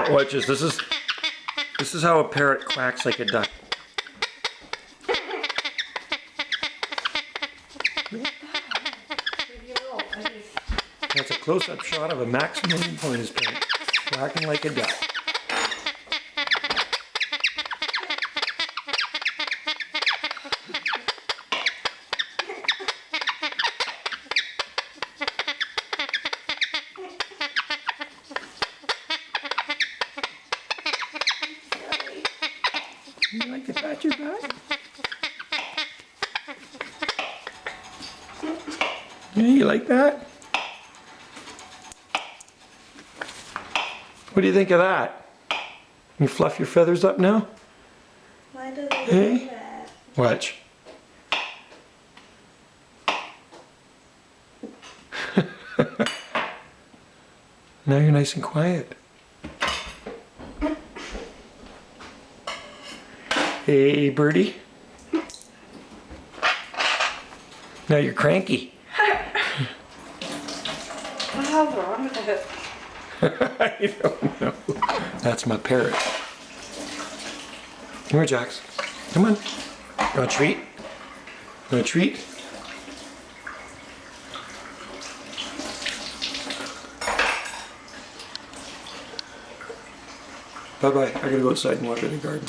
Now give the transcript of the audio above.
Watch this. This is how a parrot quacks like a duck. That's a close-up shot of a Maximilian Pointer's parrot quacking like a duck. You like to pat your back? Yeah, you like that? What do you think of that? You fluff your feathers up now? Why do they do that? Watch. Now you're nice and quiet. Hey, birdie. Now you're cranky. What's wrong with it? I don't know. That's my parrot. Come here, Jax. Come on. You want a treat? You want a treat? Bye-bye. I gotta go outside and water the garden.